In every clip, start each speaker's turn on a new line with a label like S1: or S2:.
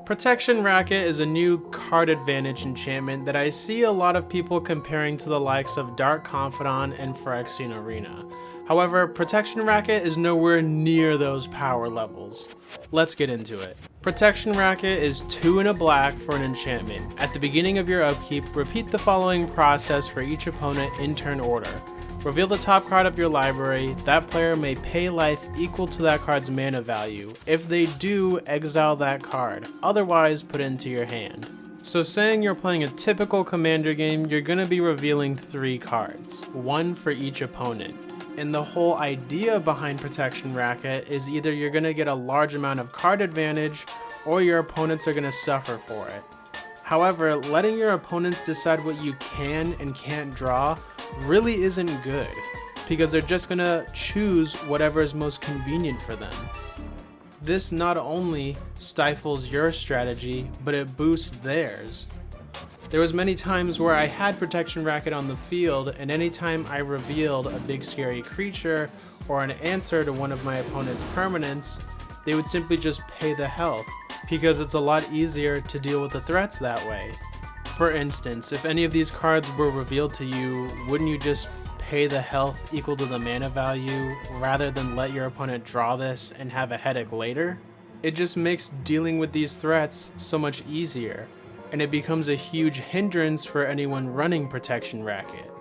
S1: Protection Racket is a new card advantage enchantment that I see a lot of people comparing to the likes of Dark Confidant and Phyrexian Arena. However, Protection Racket is nowhere near those power levels. Let's get into it. Protection Racket is 2 and a black for an enchantment. At the beginning of your upkeep, repeat the following process for each opponent in turn order. Reveal the top card of your library. That player may pay life equal to that card's mana value. If they do, exile that card. Otherwise, put it into your hand. So saying you're playing a typical commander game, you're going to be revealing 3 cards, 1 for each opponent. And the whole idea behind Protection Racket is either you're going to get a large amount of card advantage, or your opponents are going to suffer for it. However, letting your opponents decide what you can and can't draw really isn't good, because they're just going to choose whatever is most convenient for them. This not only stifles your strategy, but it boosts theirs. There was many times where I had Protection Racket on the field, and anytime I revealed a big scary creature or an answer to one of my opponent's permanents, they would simply just pay the health, because it's a lot easier to deal with the threats that way. For instance, if any of these cards were revealed to you, wouldn't you just pay the health equal to the mana value rather than let your opponent draw this and have a headache later? It just makes dealing with these threats so much easier, and it becomes a huge hindrance for anyone running Protection Racket.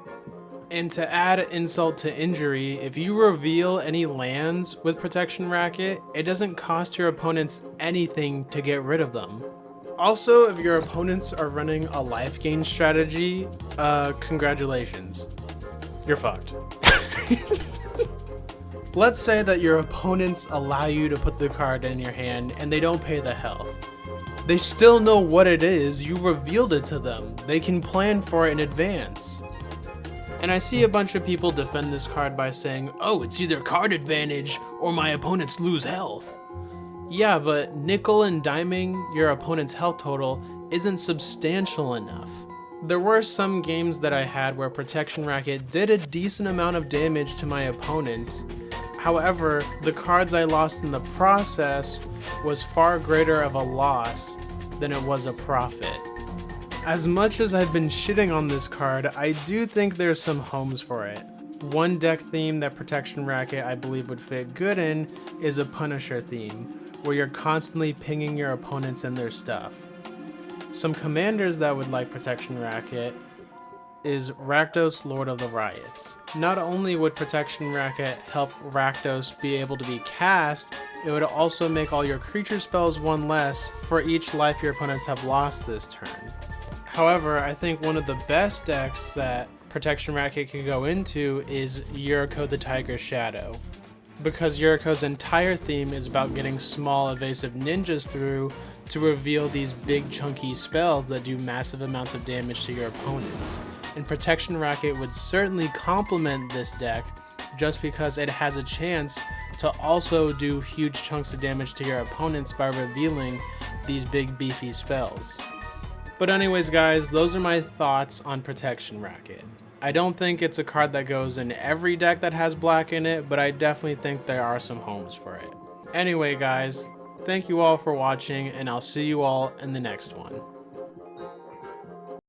S1: And to add insult to injury, if you reveal any lands with Protection Racket, it doesn't cost your opponents anything to get rid of them. Also, if your opponents are running a life gain strategy, congratulations. You're fucked. Let's say that your opponents allow you to put the card in your hand and they don't pay the health. They still know what it is, you revealed it to them. They can plan for it in advance. And I see a bunch of people defend this card by saying, oh, it's either card advantage or my opponents lose health. Yeah, but nickel and diming your opponent's health total isn't substantial enough. There were some games that I had where Protection Racket did a decent amount of damage to my opponents. However, the cards I lost in the process was far greater of a loss than it was a profit. As much as I've been shitting on this card, I do think there's some homes for it. One deck theme that Protection Racket I believe would fit good in is a Punisher theme, where you're constantly pinging your opponents and their stuff. Some commanders that would like Protection Racket is Rakdos, Lord of the Riots. Not only would Protection Racket help Rakdos be able to be cast, it would also make all your creature spells 1 less for each life your opponents have lost this turn. However, I think one of the best decks that Protection Racket can go into is Yuriko the Tiger's Shadow, because Yuriko's entire theme is about getting small evasive ninjas through to reveal these big chunky spells that do massive amounts of damage to your opponents. And Protection Racket would certainly complement this deck just because it has a chance to also do huge chunks of damage to your opponents by revealing these big beefy spells. But anyways guys, those are my thoughts on Protection Racket. I don't think it's a card that goes in every deck that has black in it, but I definitely think there are some homes for it. Anyway guys, thank you all for watching, and I'll see you all in the next one.